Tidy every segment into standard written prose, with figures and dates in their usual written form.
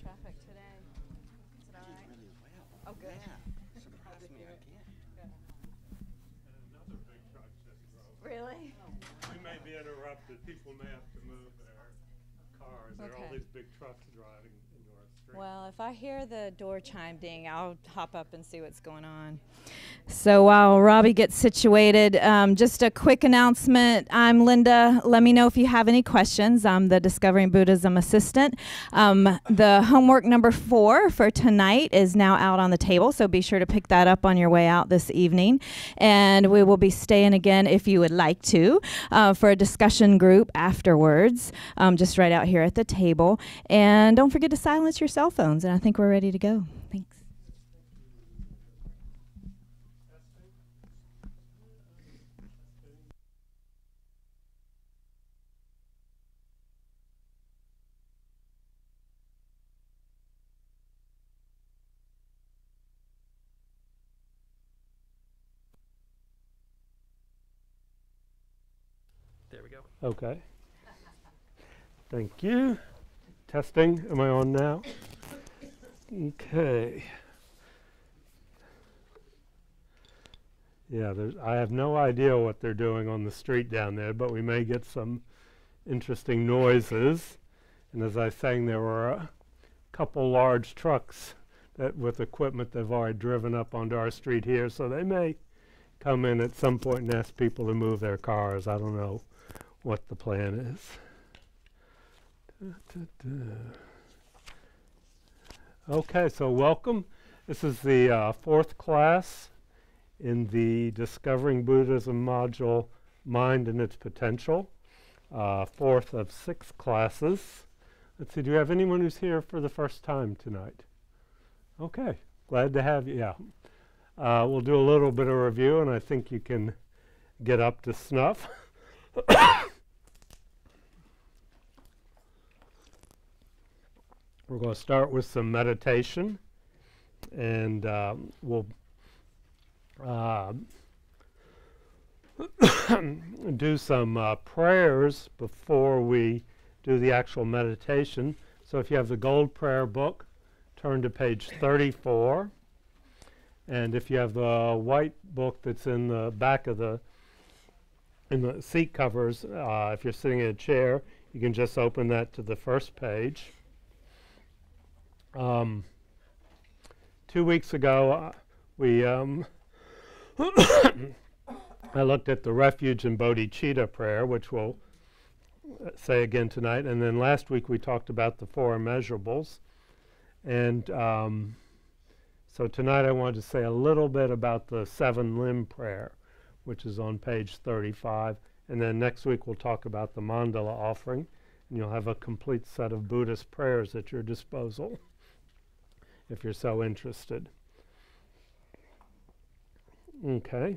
traffic today. Is it all right? Really well. Oh, good. Yeah. Surprised me again. Another big truck just drove. Really? We may be interrupted. People may have to move their cars. There are all Okay. these big trucks driving into our street. Well, if I hear the door chime ding, I'll hop up and see what's going on. So while Robbie gets situated, just a quick announcement. I'm Linda. Let me know if you have any questions. I'm the Discovering Buddhism assistant. The homework number 4 for tonight is now out on the table, so be sure to pick that up on your way out this evening. And we will be staying again, if you would like to, for a discussion group afterwards, just right out here at the table. And don't forget to silence your cell phones, and I think we're ready to go. Thanks. There we go. Okay. Thank you. Testing. Am I on now? Okay. Yeah, I have no idea what they're doing on the street down there, but we may get some interesting noises. And as I was saying, there were a couple large trucks with equipment that have already driven up onto our street here, so they may come in at some point and ask people to move their cars. I don't know what the plan is. Okay, so welcome. This is the 4th class in the Discovering Buddhism module, Mind and Its Potential. 4th of 6 classes. Let's see, do we have anyone who's here for the first time tonight? Okay, glad to have you. Yeah. We'll do a little bit of review, and I think you can get up to snuff. We're going to start with some meditation, and we'll do some prayers before we do the actual meditation. So if you have the gold prayer book, turn to page 34. And if you have the white book that's in the back of the seat covers, if you're sitting in a chair, you can just open that to the first page. 2 weeks ago, I looked at the refuge and bodhicitta prayer, which we'll say again tonight. And then last week we talked about the 4 immeasurables. And so tonight I wanted to say a little bit about the 7-limb prayer, which is on page 35. And then next week we'll talk about the mandala offering. And you'll have a complete set of Buddhist prayers at your disposal, if you're so interested. Okay.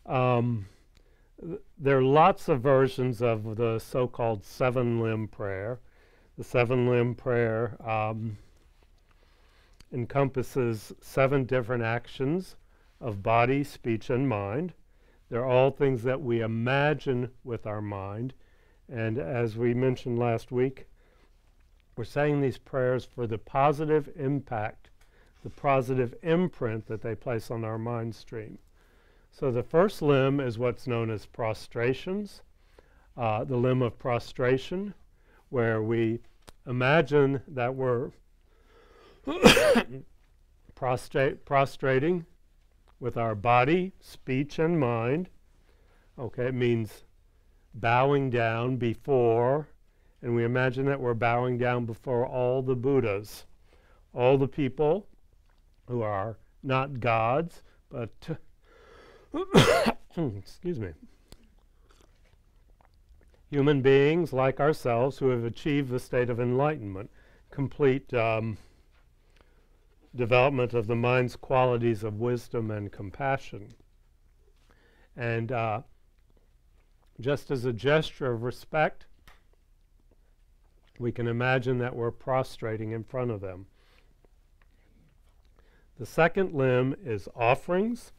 There are lots of versions of the so-called 7-limb prayer. The 7-limb prayer encompasses 7 different actions of body, speech, and mind. They're all things that we imagine with our mind. And as we mentioned last week, we're saying these prayers for the positive impact, the positive imprint that they place on our mind stream. So the first limb is what's known as prostrations, the limb of prostration, where we imagine that we're prostrating with our body, speech, and mind. Okay, it means bowing down before, and we imagine that we're bowing down before all the Buddhas, all the people who are not gods, but excuse me, human beings like ourselves who have achieved the state of enlightenment, complete development of the mind's qualities of wisdom and compassion. And just as a gesture of respect, we can imagine that we're prostrating in front of them. The second limb is offerings.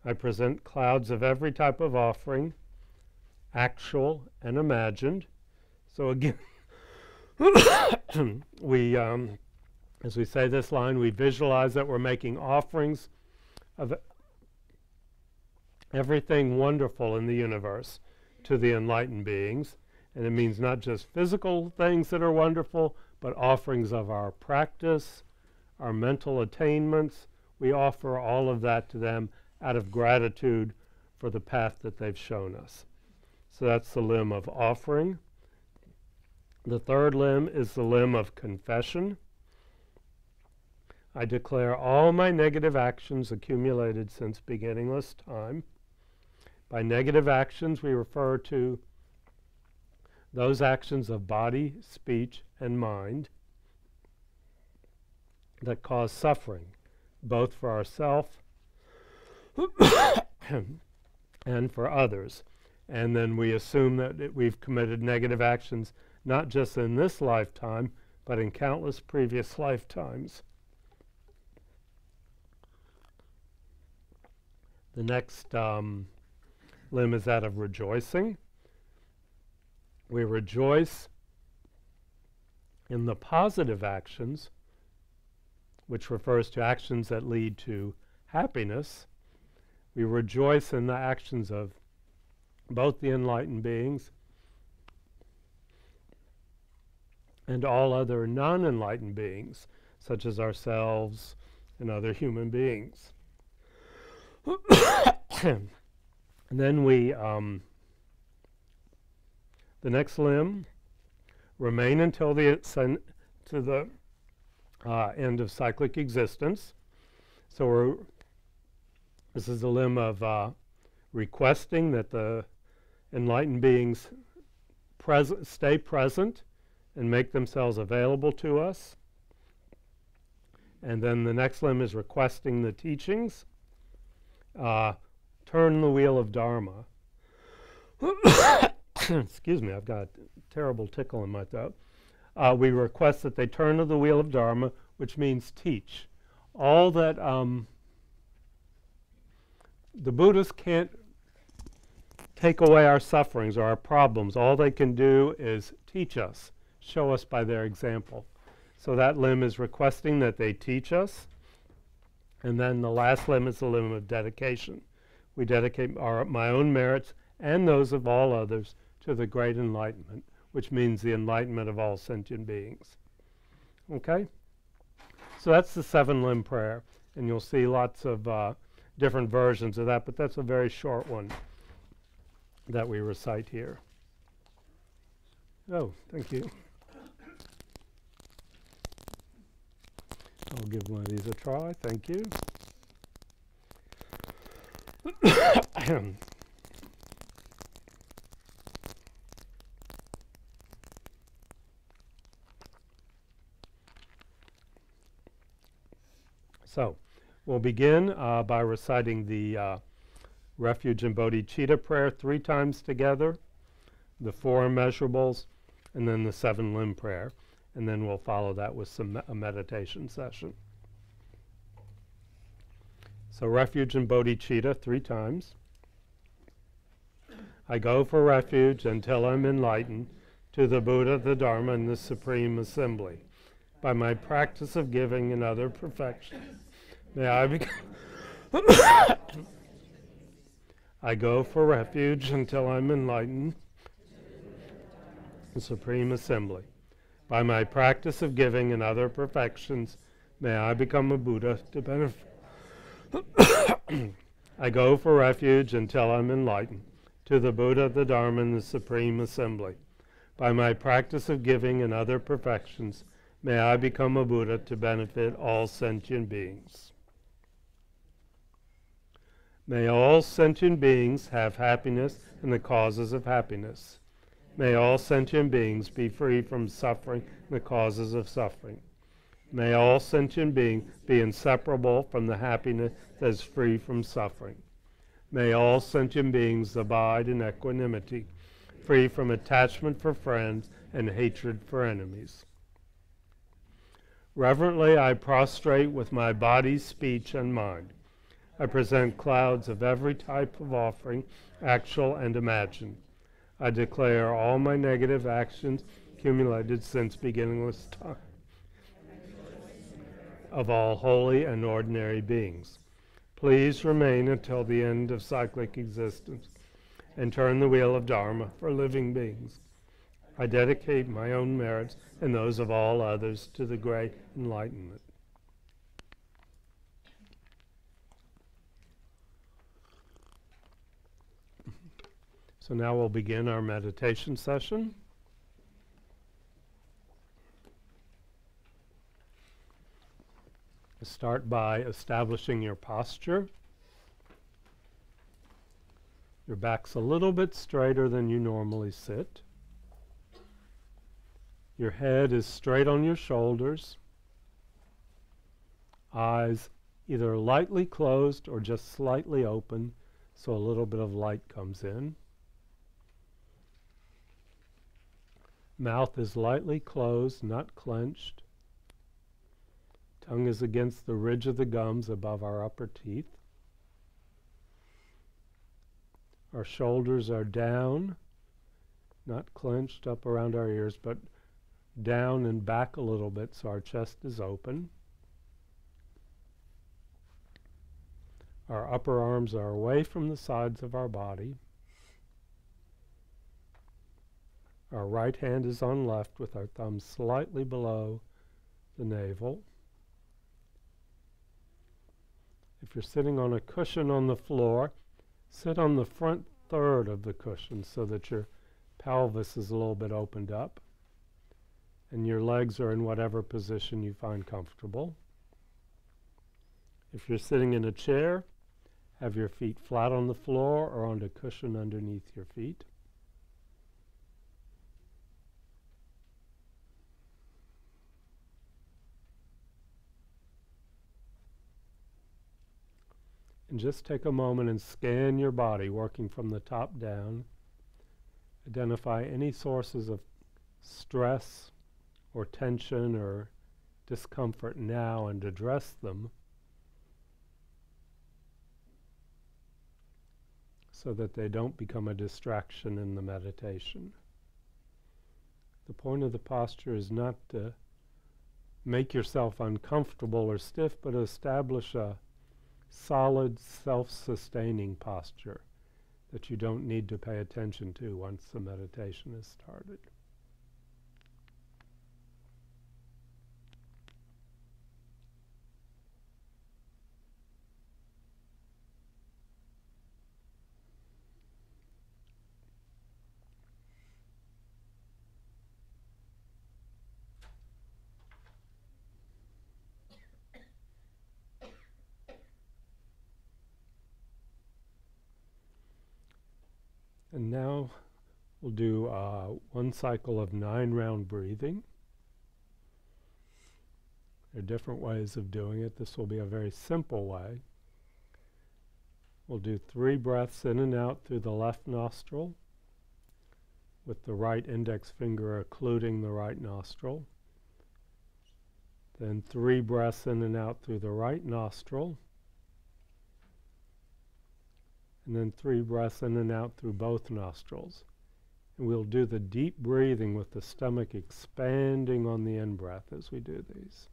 I present clouds of every type of offering, actual and imagined. So again, we As we say this line, we visualize that we're making offerings of everything wonderful in the universe to the enlightened beings. And it means not just physical things that are wonderful, but offerings of our practice, our mental attainments. We offer all of that to them out of gratitude for the path that they've shown us. So that's the limb of offering. The third limb is the limb of confession. I declare all my negative actions accumulated since beginningless time. By negative actions, we refer to those actions of body, speech, and mind that cause suffering, both for ourselves and for others. And then we assume that we've committed negative actions not just in this lifetime, but in countless previous lifetimes. The next limb is that of rejoicing. We rejoice in the positive actions, which refers to actions that lead to happiness. We rejoice in the actions of both the enlightened beings and all other non-enlightened beings, such as ourselves and other human beings. And then we, the next limb, remain until the end of cyclic existence. So this is the limb of requesting that the enlightened beings stay present and make themselves available to us. And then the next limb is requesting the teachings. Turn the wheel of Dharma. Excuse me, I've got a terrible tickle in my throat. We request that they turn to the wheel of Dharma, which means teach. All that the Buddhists can't take away our sufferings or our problems. All they can do is teach us, show us by their example. So that limb is requesting that they teach us. And then the last limb is the limb of dedication. We dedicate my own merits and those of all others to the great enlightenment, which means the enlightenment of all sentient beings. Okay? So that's the 7-limb prayer. And you'll see lots of different versions of that, but that's a very short one that we recite here. Oh, thank you. I'll give one of these a try. Thank you. So, we'll begin by reciting the Refuge and Bodhicitta prayer 3 times together, the 4 immeasurables, and then the 7-limb prayer. And then we'll follow that with a meditation session. So refuge and bodhicitta 3 times. I go for refuge until I'm enlightened to the Buddha, the Dharma, and the Supreme Assembly. By my practice of giving and other perfections, may I become... I go for refuge until I'm enlightened to the Supreme Assembly. By my practice of giving and other perfections, may I become a Buddha to benefit. I go for refuge until I'm enlightened to the Buddha, the Dharma, and the Supreme Assembly. By my practice of giving and other perfections, may I become a Buddha to benefit all sentient beings. May all sentient beings have happiness and the causes of happiness. May all sentient beings be free from suffering and the causes of suffering. May all sentient beings be inseparable from the happiness that is free from suffering. May all sentient beings abide in equanimity, free from attachment for friends and hatred for enemies. Reverently I prostrate with my body, speech, and mind. I present clouds of every type of offering, actual and imagined. I declare all my negative actions accumulated since beginningless time. of all holy and ordinary beings. Please remain until the end of cyclic existence and turn the wheel of Dharma for living beings. I dedicate my own merits and those of all others to the great enlightenment. So now we'll begin our meditation session. Start by establishing your posture. Your back's a little bit straighter than you normally sit. Your head is straight on your shoulders. Eyes either lightly closed or just slightly open, so a little bit of light comes in. Mouth is lightly closed, not clenched. Tongue is against the ridge of the gums above our upper teeth. Our shoulders are down, not clenched up around our ears, but down and back a little bit so our chest is open. Our upper arms are away from the sides of our body. Our right hand is on left with our thumb slightly below the navel. If you're sitting on a cushion on the floor, sit on the front third of the cushion so that your pelvis is a little bit opened up and your legs are in whatever position you find comfortable. If you're sitting in a chair, have your feet flat on the floor or on a cushion underneath your feet. And just take a moment and scan your body, working from the top down. Identify any sources of stress or tension or discomfort now and address them so that they don't become a distraction in the meditation. The point of the posture is not to make yourself uncomfortable or stiff, but establish a solid, self-sustaining posture that you don't need to pay attention to once the meditation is started. And now we'll do one cycle of 9-round breathing. There are different ways of doing it. This will be a very simple way. We'll do 3 breaths in and out through the left nostril, with the right index finger occluding the right nostril. Then 3 breaths in and out through the right nostril. And then 3 breaths in and out through both nostrils. And we'll do the deep breathing with the stomach expanding on the in-breath as we do these.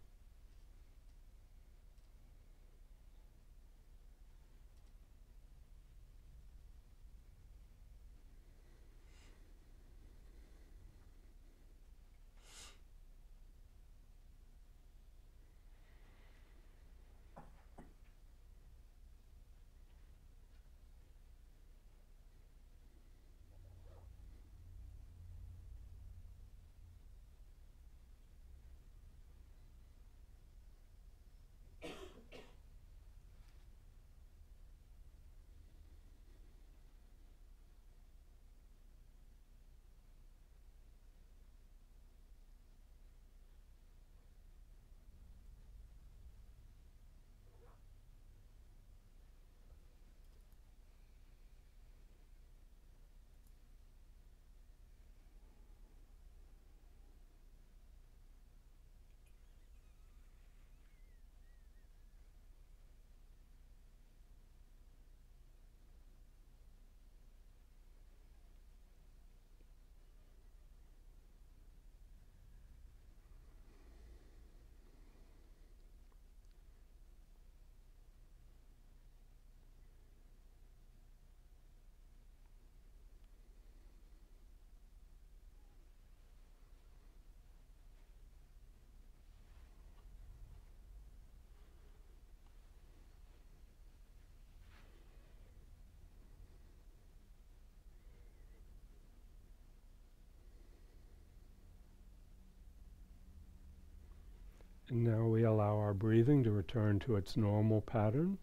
And now we allow our breathing to return to its normal pattern.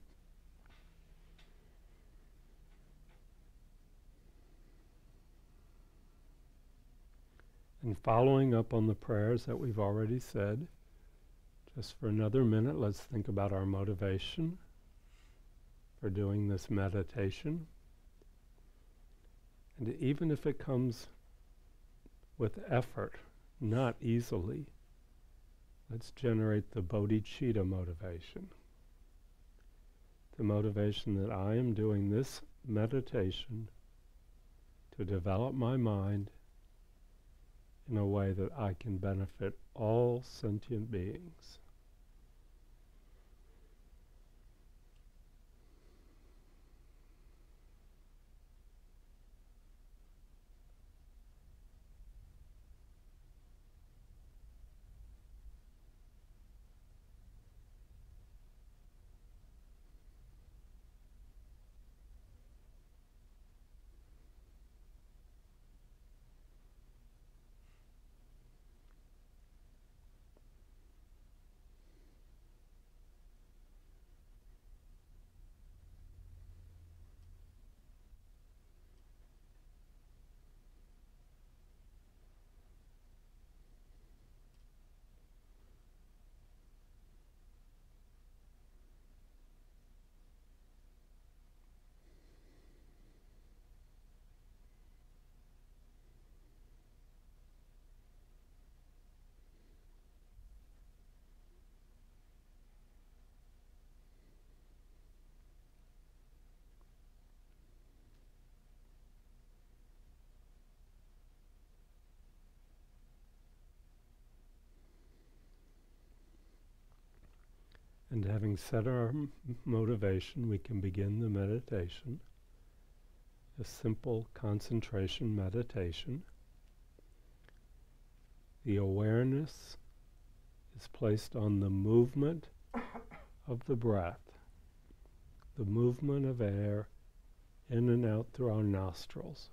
And following up on the prayers that we've already said, just for another minute, let's think about our motivation for doing this meditation. And even if it comes with effort, not easily, let's generate the bodhicitta motivation. The motivation that I am doing this meditation to develop my mind in a way that I can benefit all sentient beings. And having set our motivation, we can begin the meditation, a simple concentration meditation. The awareness is placed on the movement of the breath, the movement of air in and out through our nostrils.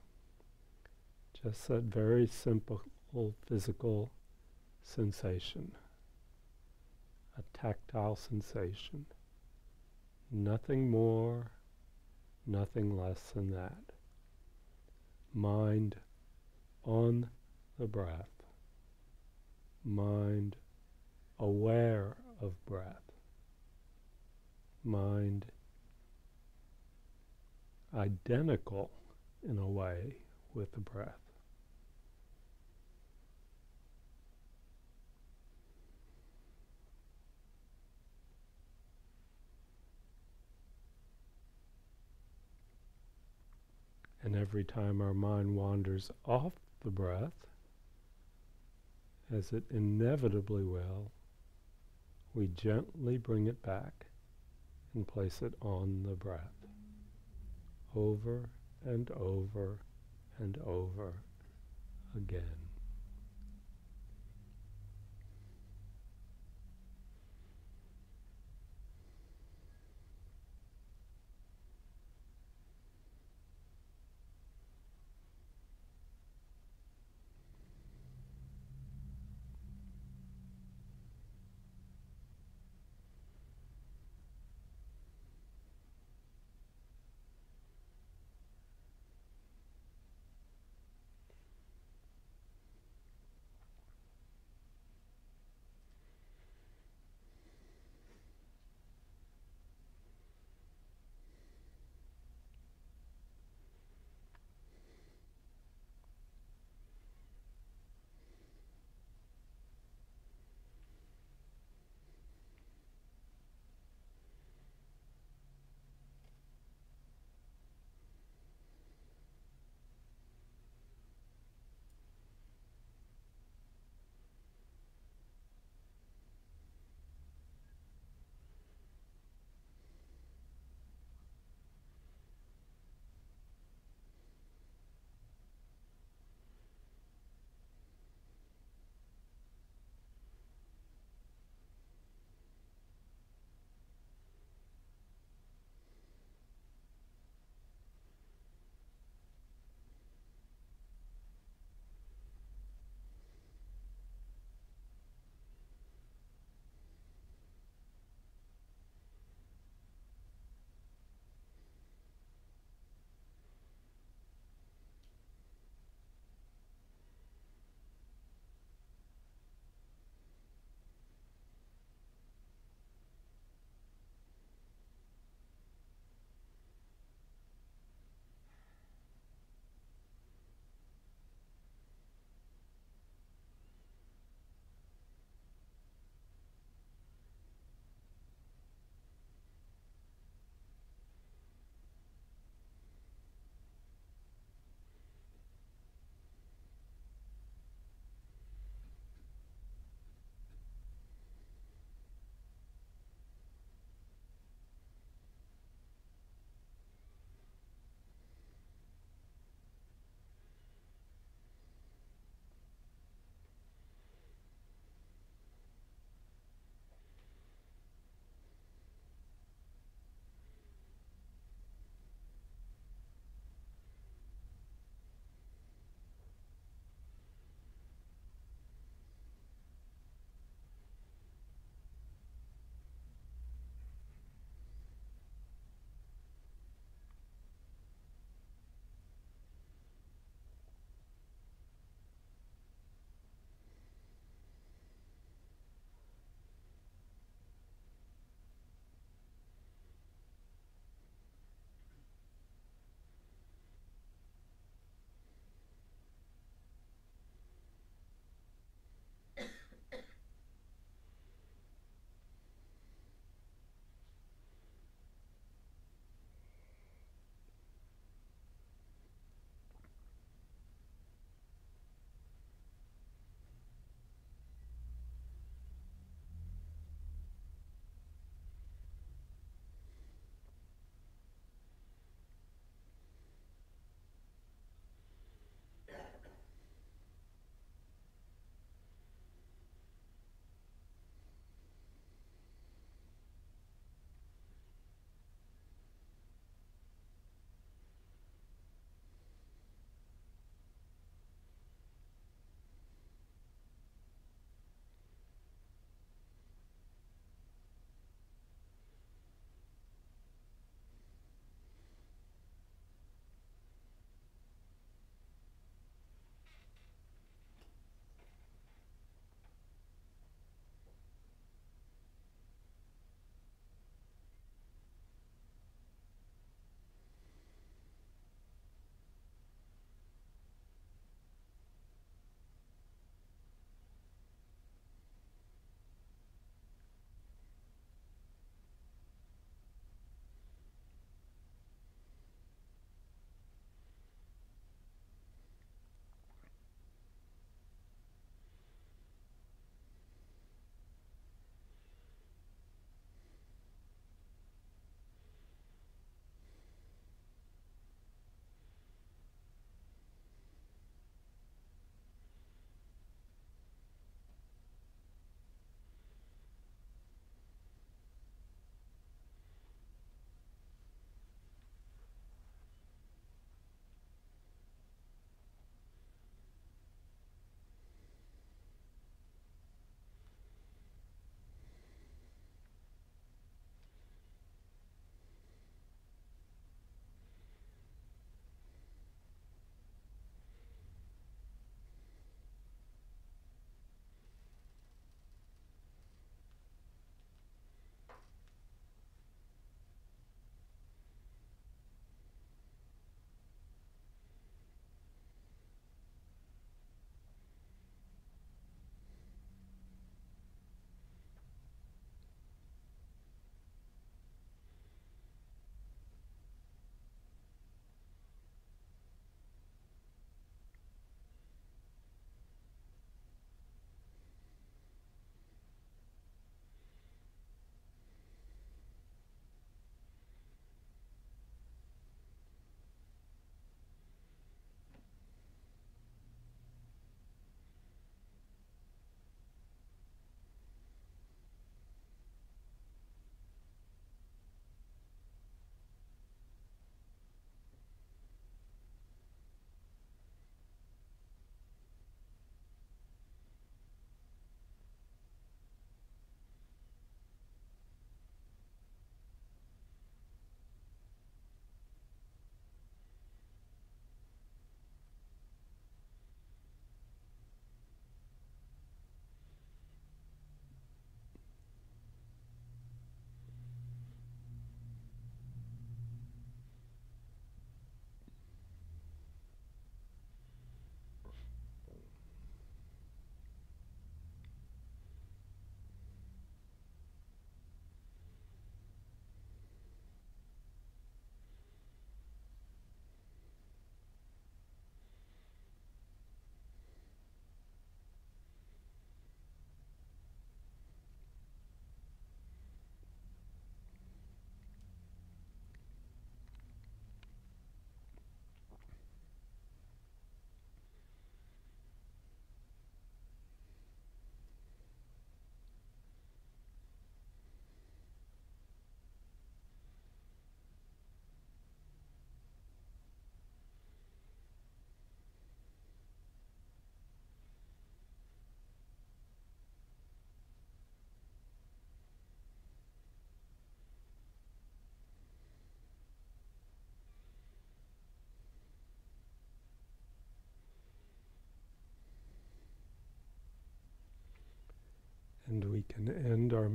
Just that very simple physical sensation. A tactile sensation. Nothing more, nothing less than that. Mind on the breath. Mind aware of breath. Mind identical in a way with the breath. And every time our mind wanders off the breath, as it inevitably will, we gently bring it back and place it on the breath, over and over and over again.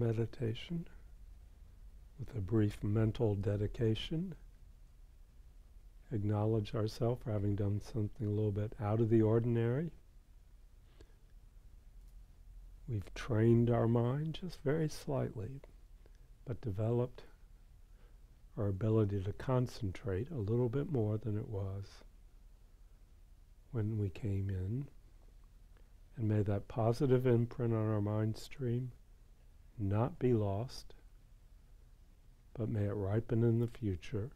meditation with a brief mental dedication. Acknowledge ourselves for having done something a little bit out of the ordinary. We've trained our mind just very slightly, but developed our ability to concentrate a little bit more than it was when we came in. And may that positive imprint on our mind stream not be lost, but may it ripen in the future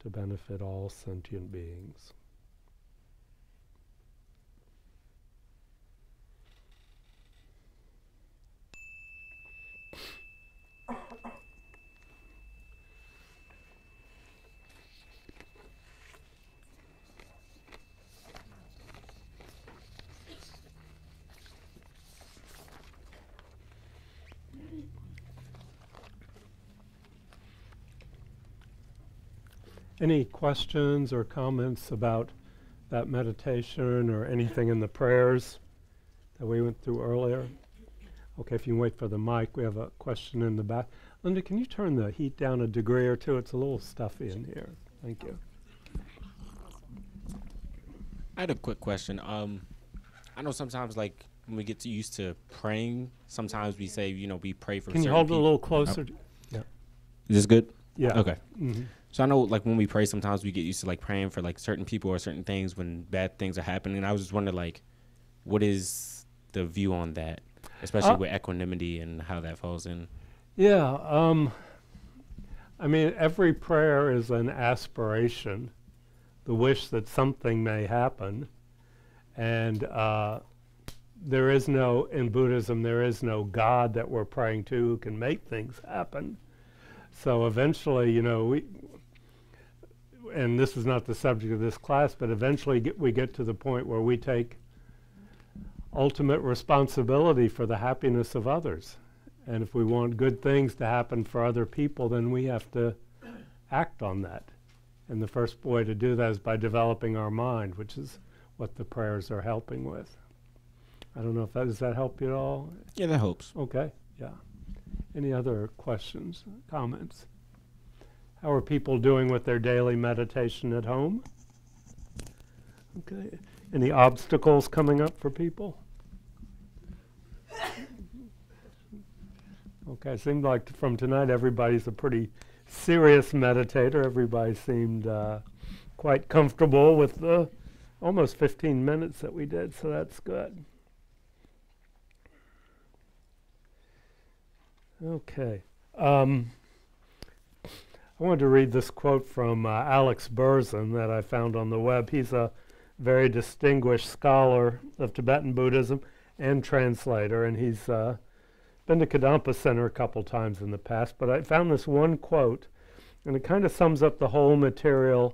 to benefit all sentient beings. Any questions or comments about that meditation or anything in the prayers that we went through earlier? Okay, if you can wait for the mic, we have a question in the back. Linda, can you turn the heat down a degree or two? It's a little stuffy in here. Thank you. I had a quick question. I know sometimes, like, when we get used to praying, sometimes we say, we pray for. Can you hold it a little closer? Yeah. Is this good? Yeah. Okay. Mm-hmm. So I know, like, when we pray, sometimes we get used to, like, praying for, like, certain people or certain things when bad things are happening. And I was just wondering, like, what is the view on that, especially with equanimity and how that falls in? Yeah. I mean, every prayer is an aspiration, the wish that something may happen. And there is no, in Buddhism, there is no God that we're praying to who can make things happen. So eventually, and this is not the subject of this class, but eventually we get to the point where we take ultimate responsibility for the happiness of others. And if we want good things to happen for other people, then we have to act on that. And the first way to do that is by developing our mind, which is what the prayers are helping with. I don't know if does that help you at all? Yeah, that helps. Okay, yeah. Any other questions, comments? How are people doing with their daily meditation at home? Okay. Any obstacles coming up for people? Okay, it seemed like from tonight everybody's a pretty serious meditator. Everybody seemed quite comfortable with the almost 15 minutes that we did, so that's good. Okay. I wanted to read this quote from Alex Berzin that I found on the web. He's a very distinguished scholar of Tibetan Buddhism and translator, and he's been to Kadampa Center a couple times in the past, but I found this one quote, and it kind of sums up the whole material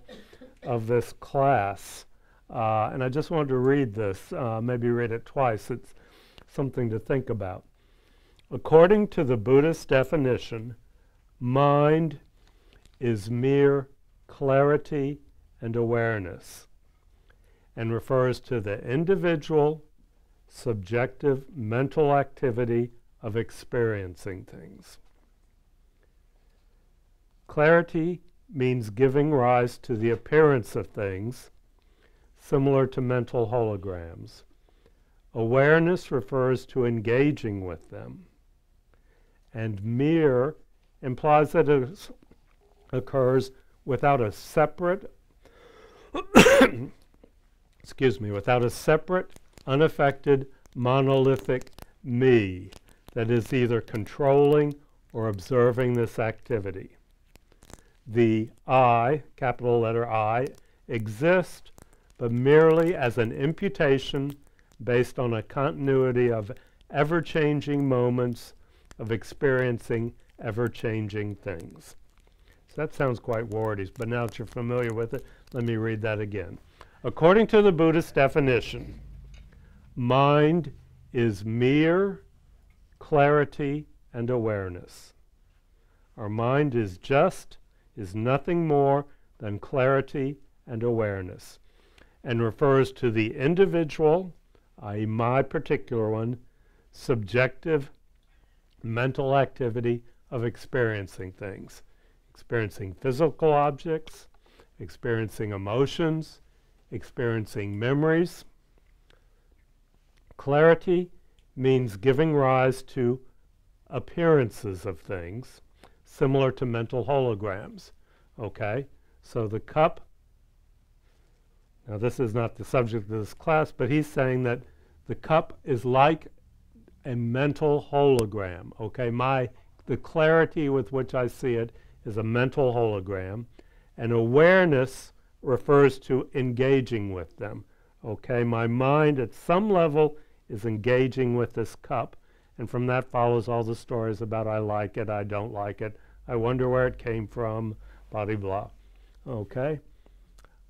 of this class. And I just wanted to read this, maybe read it twice. It's something to think about. According to the Buddhist definition, mind is mere clarity and awareness, and refers to the individual, subjective mental activity of experiencing things. Clarity means giving rise to the appearance of things, similar to mental holograms. Awareness refers to engaging with them. And mere implies that it occurs without a separate, without a separate, unaffected, monolithic me that is either controlling or observing this activity. The I, capital letter I, exists, but merely as an imputation based on a continuity of ever-changing moments of experiencing ever-changing things. So that sounds quite wordy, but now that you're familiar with it, let me read that again. According to the Buddhist definition, mind is mere clarity and awareness. Our mind is nothing more than clarity and awareness, and refers to the individual, i.e. my particular one, subjective mental activity of experiencing things, experiencing physical objects, experiencing emotions, experiencing memories. Clarity means giving rise to appearances of things, similar to mental holograms. Okay? So the cup, now this is not the subject of this class, but he's saying that the cup is like a mental hologram. Okay? The clarity with which I see it is a mental hologram, and awareness refers to engaging with them. Okay? My mind at some level is engaging with this cup, and from that follows all the stories about I like it, I don't like it, I wonder where it came from, blah, blah, blah. Okay?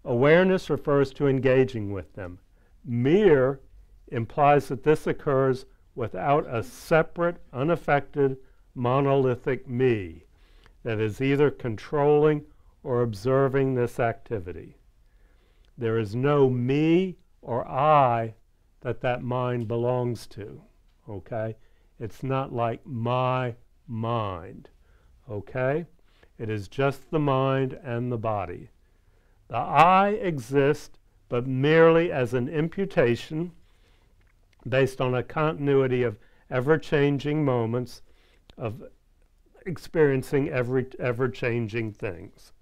Awareness refers to engaging with them. Mere implies that this occurs without a separate, unaffected, monolithic me that is either controlling or observing this activity. There is no me or I that mind belongs to. Okay? It's not like my mind. Okay? It is just the mind and the body. The I exist, but merely as an imputation based on a continuity of ever-changing moments of experiencing ever-changing things.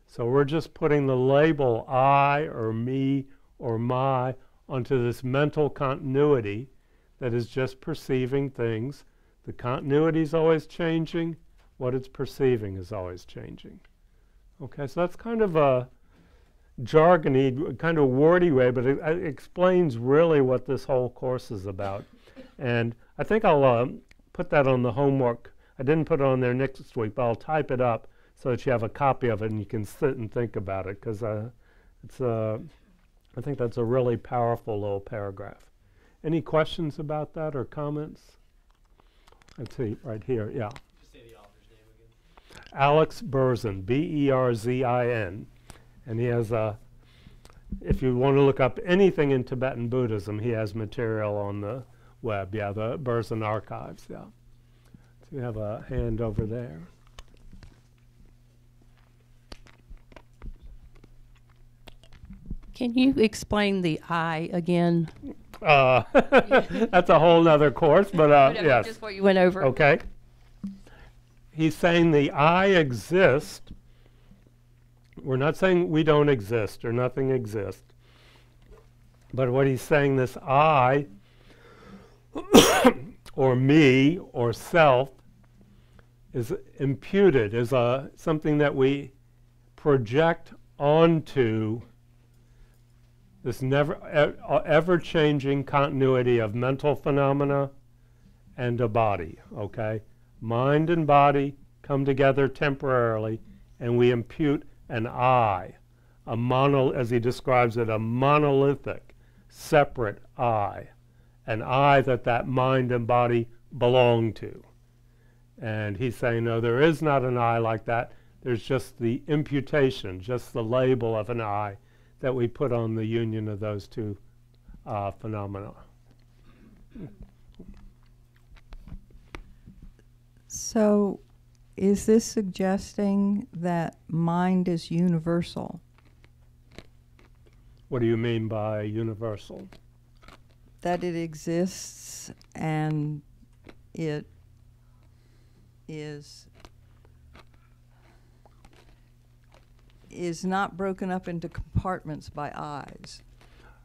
So we're just putting the label I or me or my onto this mental continuity that is just perceiving things. The continuity is always changing. What it's perceiving is always changing. Okay, so that's kind of a jargony, kind of wordy way, but it explains really what this whole course is about. And I think I'll put that on the homework. I didn't put it on there next week, but I'll type it up so that you have a copy of it and you can sit and think about it, because I think that's a really powerful little paragraph. Any questions about that or comments? Let's see, right here, yeah. Just say the author's name again. Alex Berzin, Berzin. And he has if you want to look up anything in Tibetan Buddhism, he has material on the web, yeah, the Berzin archives, yeah. So we have a hand over there. Can you explain the I again? That's a whole other course, but yes. Just what you went over. Okay. He's saying the I exist. We're not saying we don't exist or nothing exists. But what he's saying, this I, or me, or self, is imputed, is something that we project onto this ever-changing continuity of mental phenomena and a body, okay? Mind and body come together temporarily, and we impute an I, as he describes it, a monolithic, separate I, an I that mind and body belong to. And he's saying, no, there is not an I like that. There's just the imputation, just the label of an I that we put on the union of those two phenomena. So is this suggesting that mind is universal? What do you mean by universal? That it exists and it is not broken up into compartments by eyes.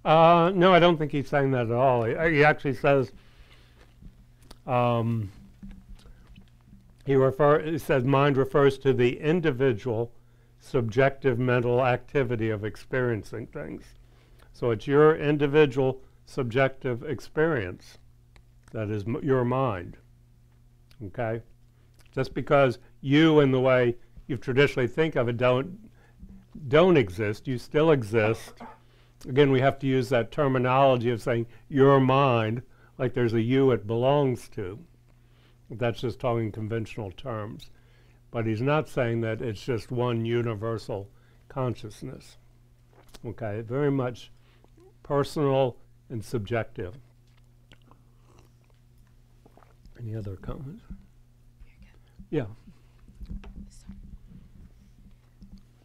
No, I don't think he's saying that at all. He actually says, he says mind refers to the individual subjective mental activity of experiencing things. So it's your individual subjective experience that is your mind. Okay? Just because you, in the way you traditionally think of it, don't exist, you still exist. Again, we have to use that terminology of saying your mind, like there's a you it belongs to. That's just talking conventional terms. But he's not saying that it's just one universal consciousness. Okay, very much personal and subjective. Any other comments? Yeah.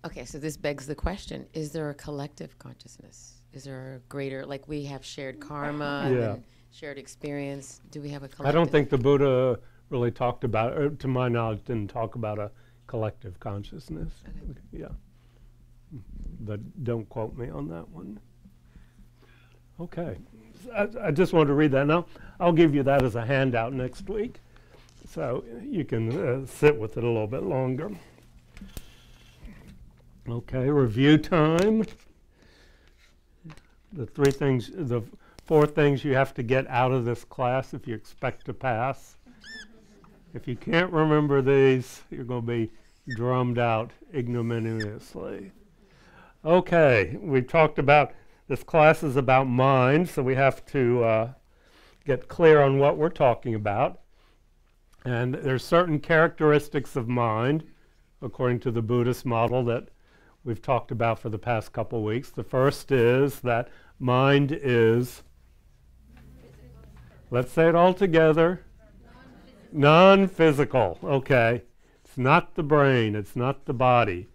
Okay, so this begs the question, is there a collective consciousness? Is there a greater, like we have shared karma and Yeah. then shared experience? Do we have a collective? I don't think the Buddha really talked about, or to my knowledge, didn't talk about a collective consciousness. Okay. Yeah. But don't quote me on that one. Okay. I just wanted to read that now. I'll give you that as a handout next week, so you can sit with it a little bit longer. Okay, review time. The four things you have to get out of this class if you expect to pass. If you can't remember these, you're going to be drummed out ignominiously. Okay, we've talked about this class is about mind, so we have to get clear on what we're talking about. And there's certain characteristics of mind, according to the Buddhist model, that we've talked about for the past couple weeks. The first is that mind is, let's say it all together, non-physical. Okay, it's not the brain, it's not the body.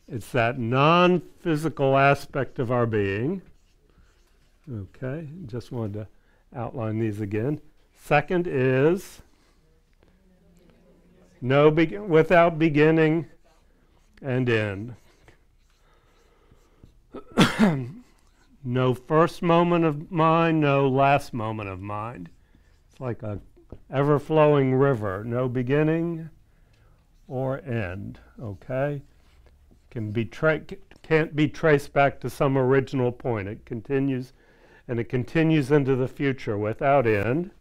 It's that non-physical aspect of our being. Okay, just wanted to outline these again. Second is without beginning and end. No first moment of mind, no last moment of mind. It's like a ever-flowing river, no beginning or end. Okay, can't be traced back to some original point. It continues, and it continues into the future without end.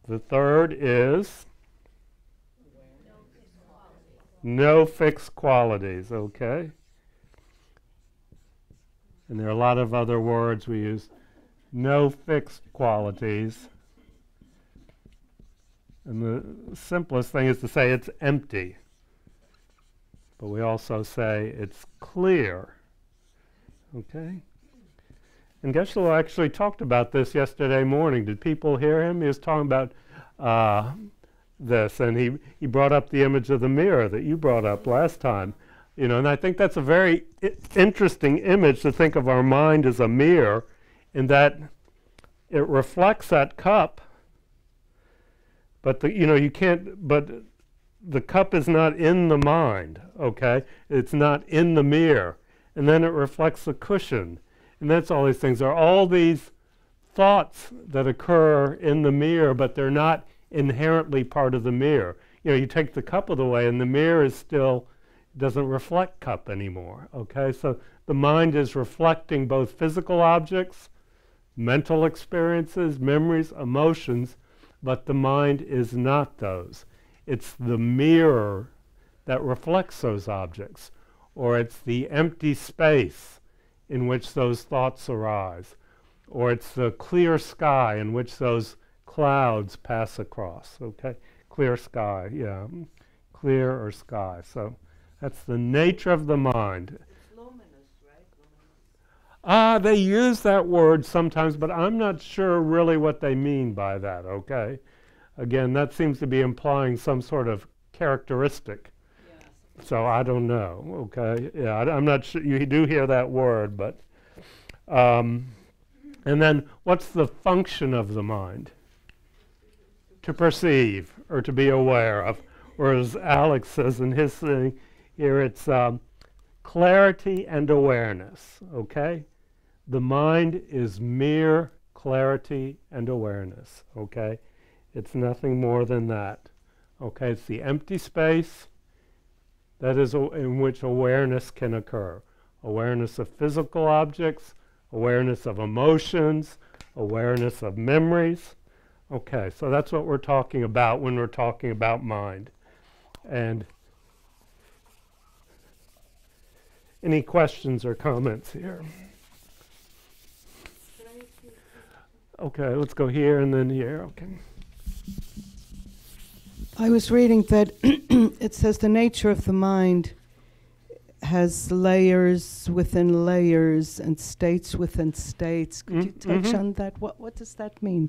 The third is no fixed qualities. Okay. And there are a lot of other words we use. No fixed qualities. And the simplest thing is to say it's empty. But we also say it's clear. Okay? And Geshe-la actually talked about this yesterday morning. Did people hear him? He was talking about this, and he brought up the image of the mirror that you brought up last time. You know, and I think that's a very interesting image to think of our mind as a mirror, in that it reflects that cup, but the cup is not in the mind, okay? It's not in the mirror. And then it reflects the cushion. And that's all these things. There are all these thoughts that occur in the mirror, but they're not inherently part of the mirror. You know, you take the cup away and the mirror is still, doesn't reflect cup anymore, okay? So the mind is reflecting both physical objects, mental experiences, memories, emotions, but the mind is not those. It's the mirror that reflects those objects, or it's the empty space in which those thoughts arise, or it's the clear sky in which those clouds pass across, okay? Clear sky, yeah, clear or sky. So that's the nature of the mind. It's luminous, right? They use that word sometimes, but I'm not sure really what they mean by that, okay? Again, that seems to be implying some sort of characteristic. Yes. So I don't know, okay? Yeah, I'm not sure. You do hear that word, but... and then what's the function of the mind? To perceive or to be aware of. Or as Alex says in his thing here, it's clarity and awareness, okay? The mind is mere clarity and awareness, okay? It's nothing more than that, okay? It's the empty space that is in which awareness can occur. Awareness of physical objects, awareness of emotions, awareness of memories. Okay, so that's what we're talking about when we're talking about mind. And any questions or comments here? Okay, let's go here and then here. Okay. I was reading that it says the nature of the mind has layers within layers and states within states. Could you touch on that? What does that mean?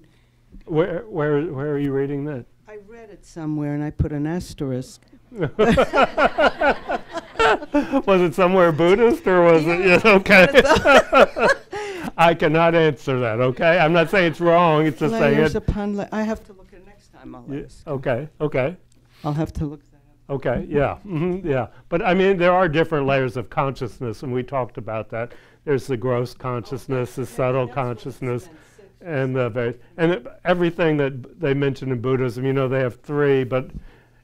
Where are you reading that? I read it somewhere and I put an asterisk. Was it somewhere Buddhist or was it? Yes, okay. I cannot answer that. Okay, I'm not saying it's wrong. It's just saying Layers it. upon I have to look at it next time. I'll ask. Okay. Okay. I'll have to look that up. Okay. Yeah. Yeah. But I mean, there are different layers of consciousness, and we talked about that. There's the gross consciousness, the subtle consciousness, and everything that they mention in Buddhism. You know, they have three, but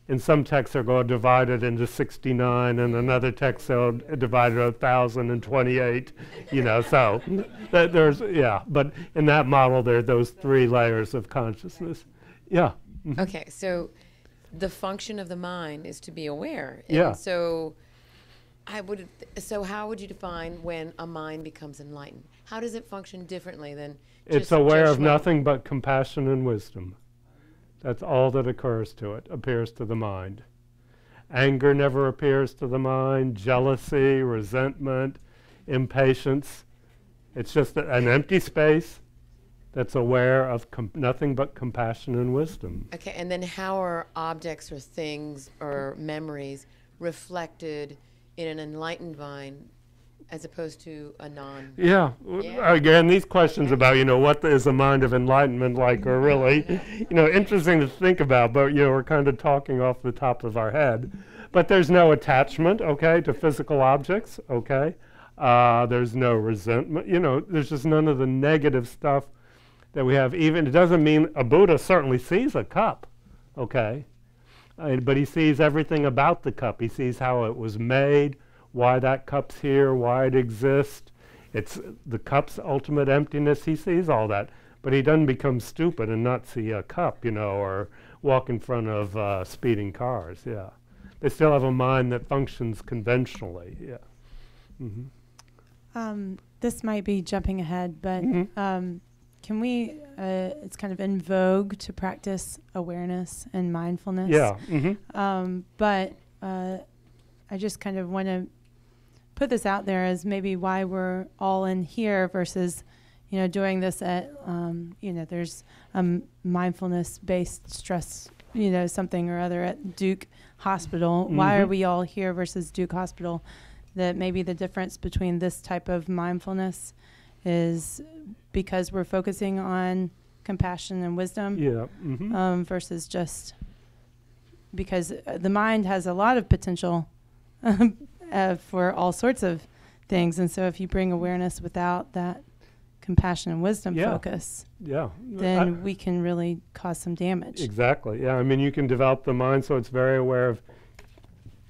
in some texts they're going to divide it into 69, and another text they'll divide it into 1,028. You know, so there's But in that model, there are those three layers of consciousness. Yeah. Okay, so the function of the mind is to be aware. And Yeah. so how would you define when a mind becomes enlightened? How does it function differently than It's just aware of judgment? nothing but compassion and wisdom. That's all that appears to the mind. Anger never appears to the mind, jealousy, resentment, impatience. It's just an empty space that's aware of nothing but compassion and wisdom. Okay, and then how are objects or things or memories reflected in an enlightened mind as opposed to a non? Yeah. Yeah. Again, these questions about, what is the mind of enlightenment like are really, interesting to think about, but, we're kind of talking off the top of our head. But there's no attachment, okay, to physical objects, okay? There's no resentment, there's just none of the negative stuff that we have. Even, it doesn't mean a Buddha certainly sees a cup, okay? But he sees everything about the cup. He sees how it was made, why that cup's here, why it exists. It's the cup's ultimate emptiness. He sees all that. But he doesn't become stupid and not see a cup, or walk in front of speeding cars, yeah. They still have a mind that functions conventionally, yeah. Mm-hmm. This might be jumping ahead, but can we, it's kind of in vogue to practice awareness and mindfulness. Yeah. Mm-hmm. But I just kind of want to put this out there as maybe why we're all in here versus, doing this at, there's mindfulness-based stress, something or other at Duke Hospital. Mm-hmm. Why are we all here versus Duke Hospital? That maybe the difference between this type of mindfulness is because we're focusing on compassion and wisdom. Yeah. Mm-hmm. Versus just because the mind has a lot of potential for all sorts of things. And so if you bring awareness without that compassion and wisdom focus, then we can really cause some damage. Exactly. Yeah. I mean, you can develop the mind so it's very aware of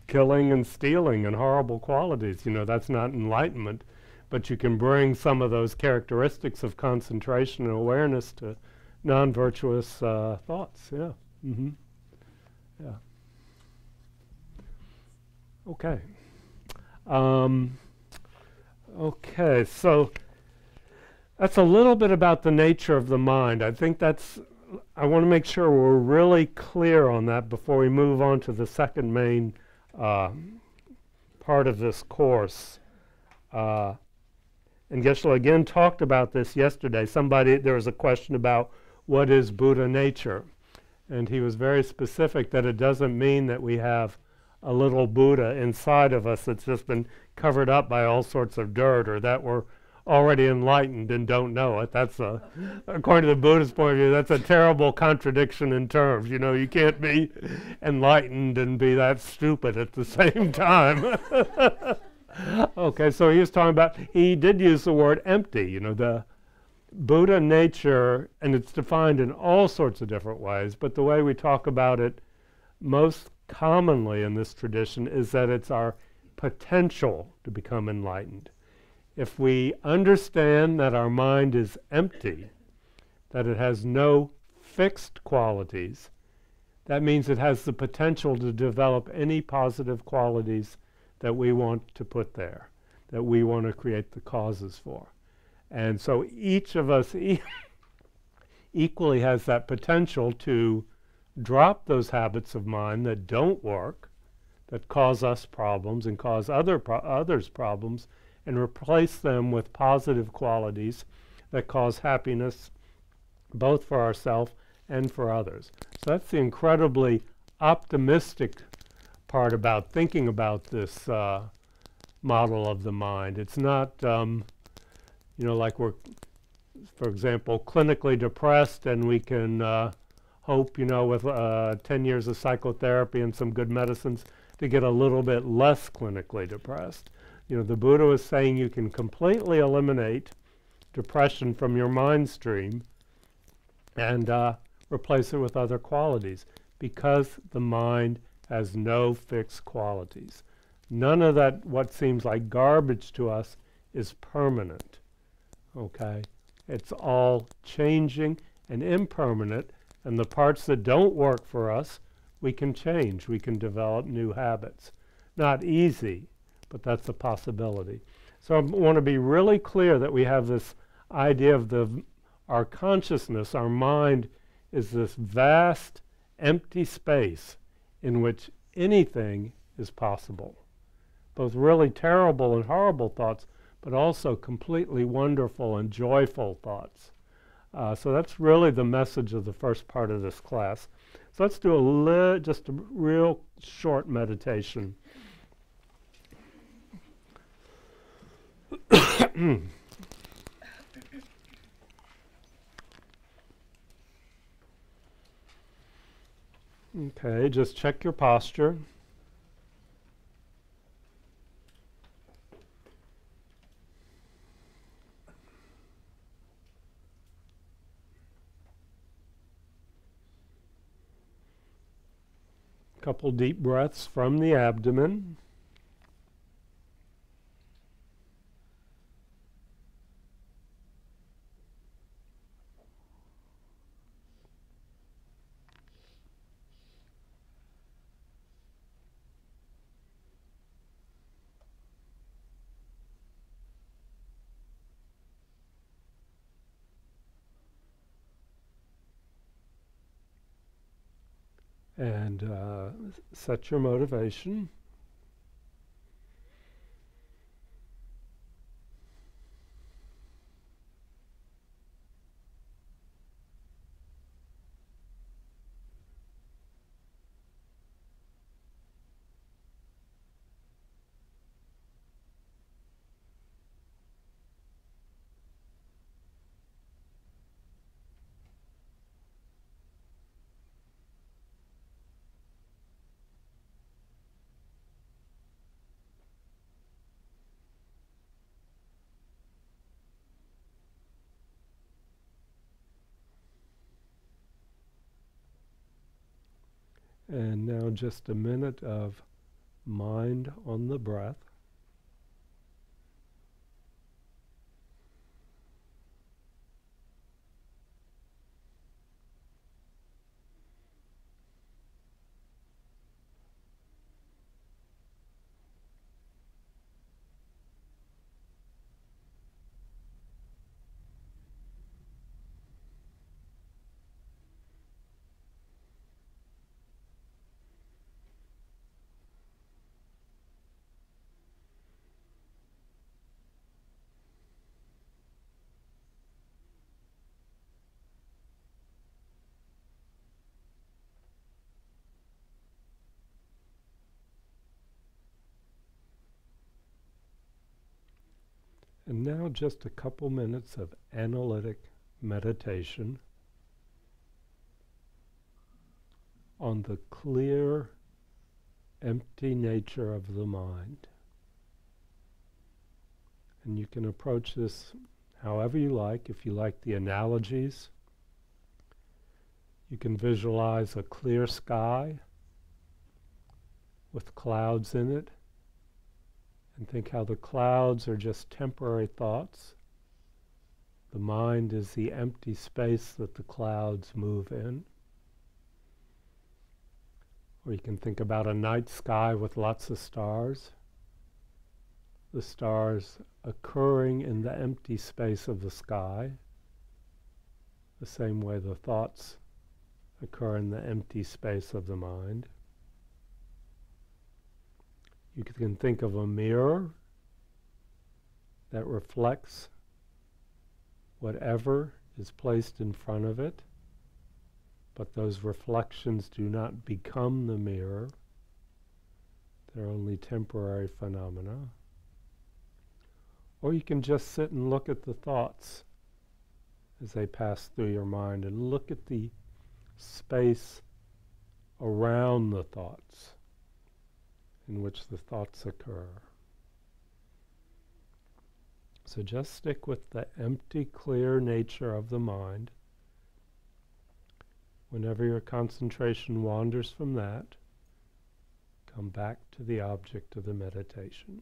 killing and stealing and horrible qualities. That's not enlightenment. But you can bring some of those characteristics of concentration and awareness to non-virtuous thoughts. Yeah. Mm-hmm. Yeah. Okay. Okay, so that's a little bit about the nature of the mind. I think I want to make sure we're really clear on that before we move on to the second main part of this course. And Geshe again talked about this yesterday. There was a question about what is Buddha nature? And he was very specific that it doesn't mean that we have a little Buddha inside of us that's just been covered up by all sorts of dirt, or that we're already enlightened and don't know it. That's according to the Buddhist point of view, that's a terrible contradiction in terms. You can't be enlightened and be that stupid at the same time. Okay, so he did use the word empty, the Buddha nature, and it's defined in all sorts of different ways, but the way we talk about it most commonly in this tradition is that it's our potential to become enlightened. If we understand that our mind is empty, that it has no fixed qualities, that means it has the potential to develop any positive qualities that we want to put there, that we want to create the causes for. And so each of us equally has that potential to drop those habits of mind that don't work, that cause us problems and cause others problems, and replace them with positive qualities that cause happiness both for ourselves and for others. So that's the incredibly optimistic part about thinking about this model of the mind. It's not, like we're, for example, clinically depressed and we can hope, with 10 years of psychotherapy and some good medicines to get a little bit less clinically depressed. The Buddha was saying you can completely eliminate depression from your mind stream and replace it with other qualities, because the mind has no fixed qualities. None of that, what seems like garbage to us, is permanent. Okay? It's all changing and impermanent, and the parts that don't work for us, we can change. We can develop new habits. Not easy, but that's a possibility. So I want to be really clear that we have this idea of our consciousness, our mind, is this vast, empty space in which anything is possible. Both really terrible and horrible thoughts, but also completely wonderful and joyful thoughts. So that's really the message of the first part of this class. So let's do just a real short meditation. Okay, just check your posture. Couple deep breaths from the abdomen. And set your motivation. And now just a minute of mind on the breath. And now just a couple minutes of analytic meditation on the clear, empty nature of the mind. And you can approach this however you like. If you like the analogies, you can visualize a clear sky with clouds in it, and think how the clouds are just temporary thoughts. The mind is the empty space that the clouds move in. Or you can think about a night sky with lots of stars. The stars occurring in the empty space of the sky, the same way the thoughts occur in the empty space of the mind. You can think of a mirror that reflects whatever is placed in front of it. but those reflections do not become the mirror. They're only temporary phenomena. Or you can just sit and look at the thoughts as they pass through your mind, and look at the space around the thoughts in which the thoughts occur. So just stick with the empty, clear nature of the mind. Whenever your concentration wanders from that, come back to the object of the meditation.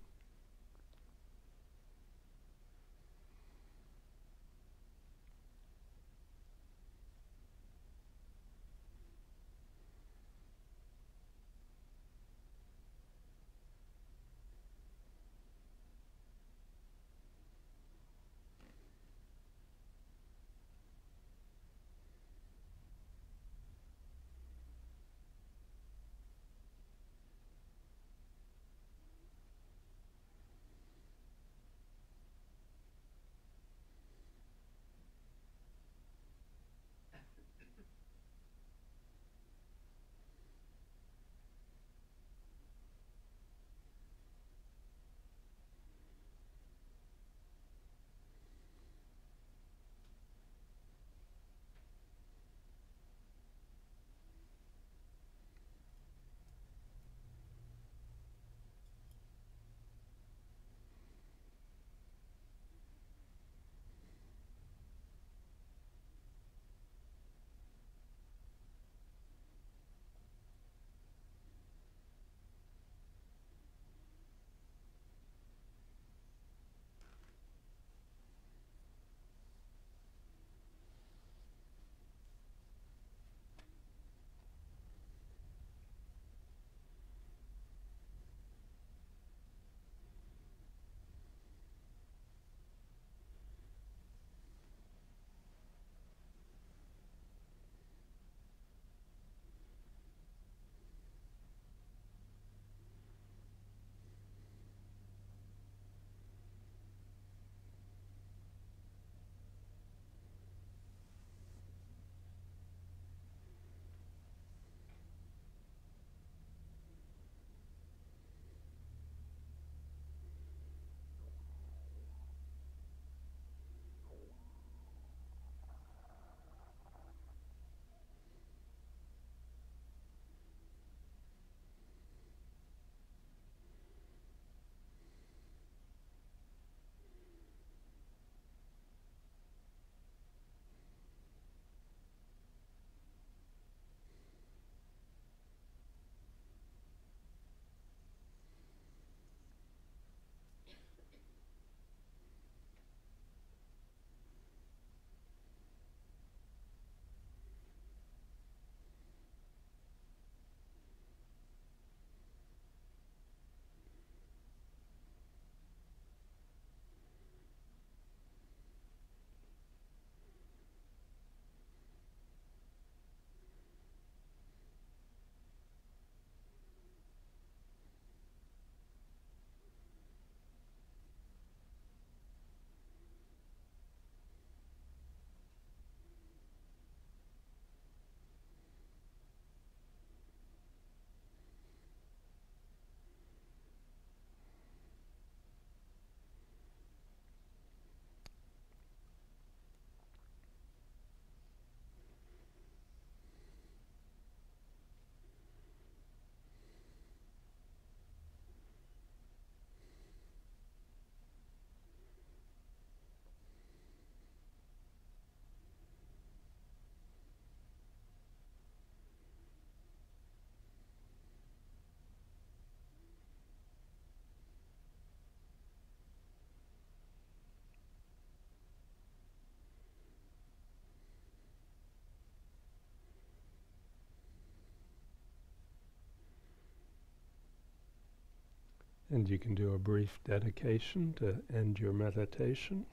And you can do a brief dedication to end your meditation.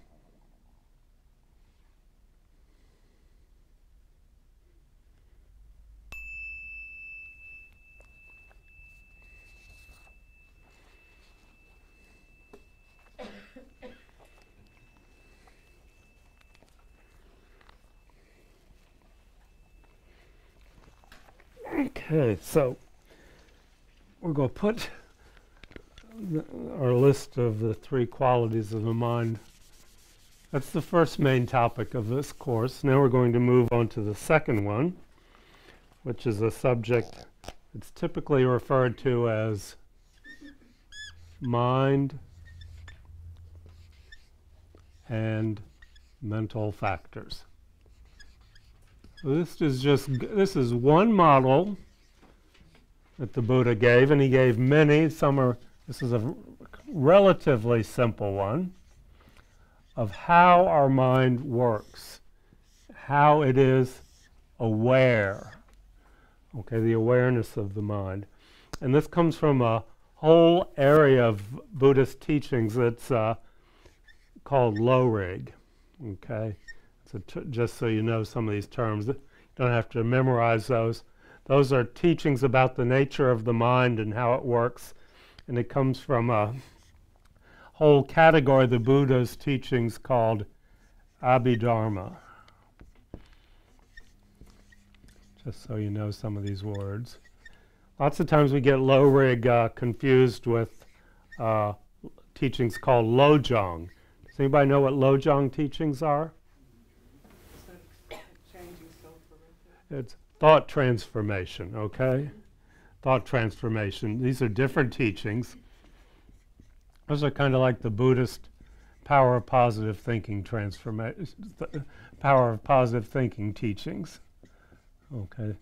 Okay, so we're going to put our list of the 3 qualities of the mind. That's the first main topic of this course. Now we're going to move on to the second one, which is a subject that's typically referred to as mind and mental factors. So this is one model that the Buddha gave, and he gave many. This is a relatively simple one of how our mind works, how it is aware. Okay, the awareness of the mind. And this comes from a whole area of Buddhist teachings that's called Lo-Rig. Okay, so just so you know some of these terms, you don't have to memorize those. Those are teachings about the nature of the mind and how it works, and it comes from a whole category of the Buddha's teachings called Abhidharma. Just so you know some of these words. Lots of times we get Lo-Rig confused with teachings called Lojong. Does anybody know what Lojong teachings are? It's thought transformation, okay? Thought transformation. These are different teachings. Those are kind of like the Buddhist power of positive thinking power of positive thinking teachings. Okay.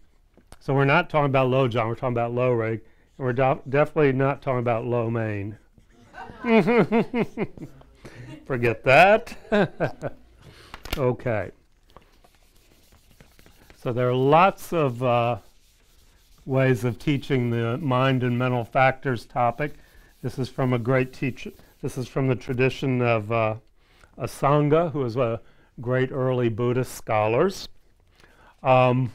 So we're not talking about Lojong, we're talking about Lo-Rig, and we're definitely not talking about lo mein. Forget that. Okay. So there are lots of ways of teaching the mind and mental factors topic. This is from a great teacher. This is from the tradition of Asanga, who was a great early Buddhist scholars. And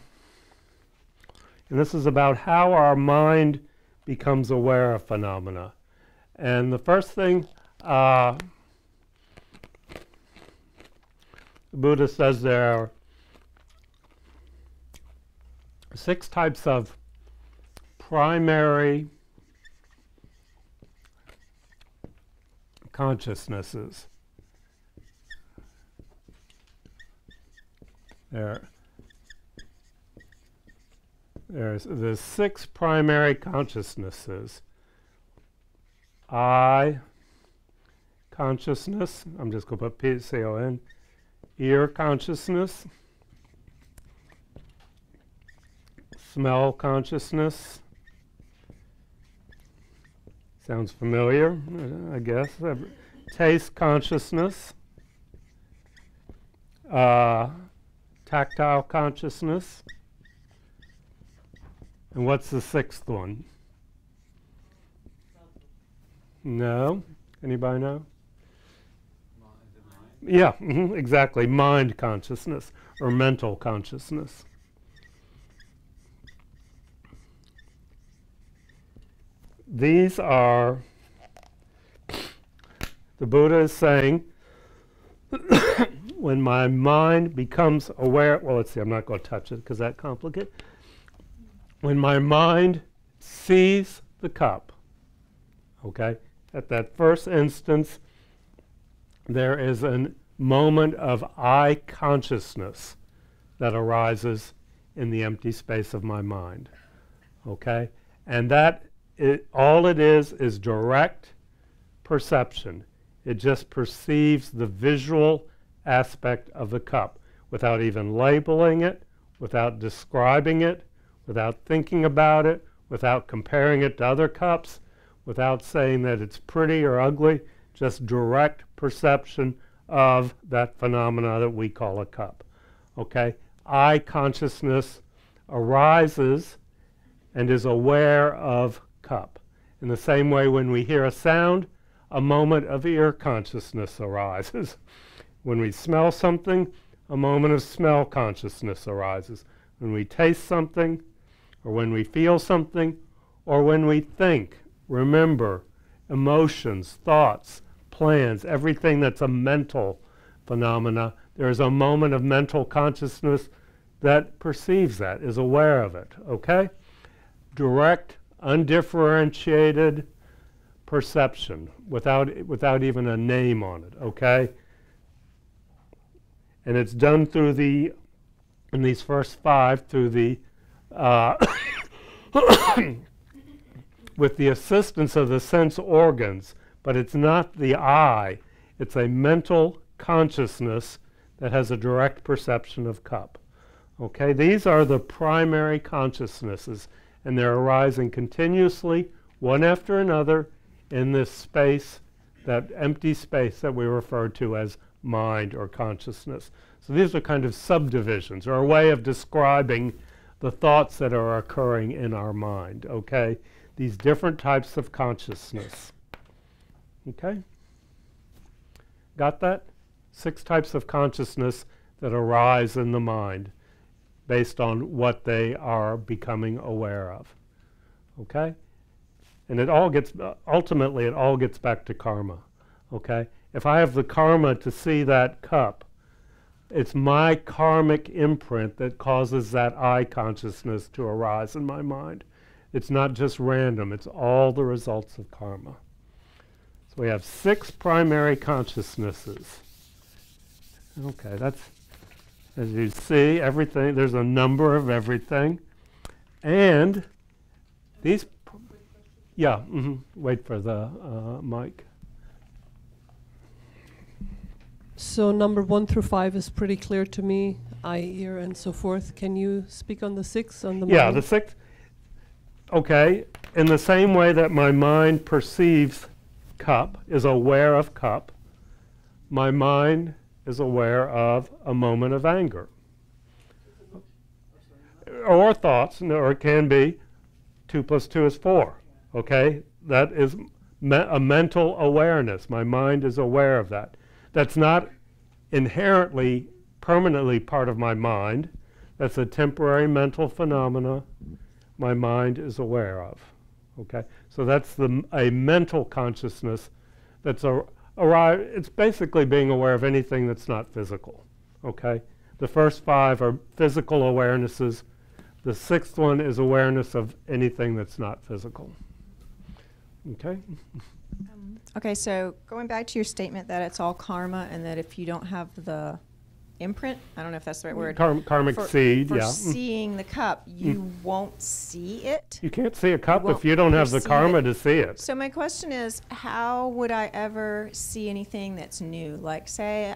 this is about how our mind becomes aware of phenomena. And the first thing the Buddha says there are 6 types of primary consciousnesses. There's 6 primary consciousnesses. I consciousness, I'm just going to put P-C-O-N, ear consciousness, smell consciousness, sounds familiar, I guess, taste consciousness, tactile consciousness, and what's the 6th one? No? Anybody know? Yeah, exactly. Mind consciousness or mental consciousness. These are, the Buddha is saying, when my mind becomes aware, well, let's see, I'm not going to touch it because that's complicated. When my mind sees the cup, okay, at that first instance, there is a moment of I consciousness that arises in the empty space of my mind, okay? And that, all it is direct perception. It just perceives the visual aspect of the cup without even labeling it, without describing it, without thinking about it, without comparing it to other cups, without saying that it's pretty or ugly, just direct perception of that phenomena that we call a cup. Okay? I consciousness arises and is aware of cup. In the same way, when we hear a sound, a moment of ear consciousness arises. When we smell something, a moment of smell consciousness arises. When we taste something, or when we feel something, or when we think, remember, emotions, thoughts, plans, everything that's a mental phenomena, there is a moment of mental consciousness that perceives that, is aware of it, okay? direct, undifferentiated perception without even a name on it, okay? And it's done through in these first 5, through the with the assistance of the sense organs, but it's not the eye. It's a mental consciousness that has a direct perception of cup. Okay, these are the primary consciousnesses, and they're arising continuously, one after another, in this space, that empty space that we refer to as mind or consciousness. So these are kind of subdivisions, or a way of describing the thoughts that are occurring in our mind, okay? These different types of consciousness. Okay? Got that? 6 types of consciousness that arise in the mind based on what they are becoming aware of. Okay? And it all gets, ultimately, it all gets back to karma. Okay? If I have the karma to see that cup, it's my karmic imprint that causes that I consciousness to arise in my mind. It's not just random, it's all the results of karma. So we have 6 primary consciousnesses. Okay, that's, as you see, everything, there's a number of everything. And these, yeah, wait for the mic. So number 1 through 5 is pretty clear to me, eye, ear, and so forth. Can you speak on the 6, on the Yeah, mind? the 6, okay, in the same way that my mind perceives cup, is aware of cup, my mind is aware of a moment of anger. Or thoughts, or it can be 2 plus 2 is 4, okay? That is a mental awareness. My mind is aware of that. That's not inherently, permanently part of my mind. That's a temporary mental phenomena my mind is aware of, okay? So that's a mental consciousness that's it's basically being aware of anything that's not physical, okay? The first 5 are physical awarenesses. The 6th one is awareness of anything that's not physical, okay? Okay, so going back to your statement that it's all karma and that if you don't have the imprint, I don't know if that's the right word. Karmic seed, for yeah. seeing the cup, you won't see it. You can't see a cup You if you don't have the perceive karma it. to see it. So my question is, how would I ever see anything that's new? Like, say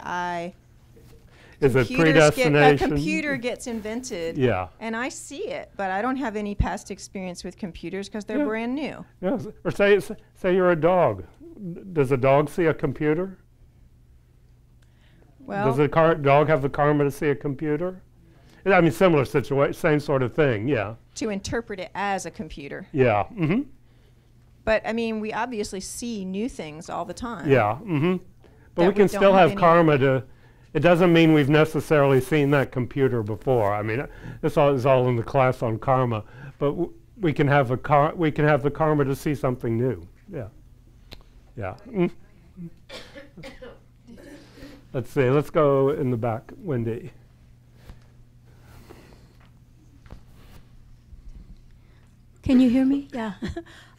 Is it computers predestination? a computer gets invented, Yeah. and I see it, but I don't have any past experience with computers because they're Yeah. brand new. Yeah. Or say you're a dog. Does a dog see a computer? Well, Does a dog have the karma to see a computer? I mean, similar situation, same sort of thing, yeah. to interpret it as a computer. Yeah, But I mean, we obviously see new things all the time. yeah, But That we can we still don't have have any- karma to, it doesn't mean we've necessarily seen that computer before. I mean, this is all in the class on karma, but we can have the karma to see something new, yeah. Yeah. Let's see, let's go in the back, Wendy. Can you hear me? Yeah.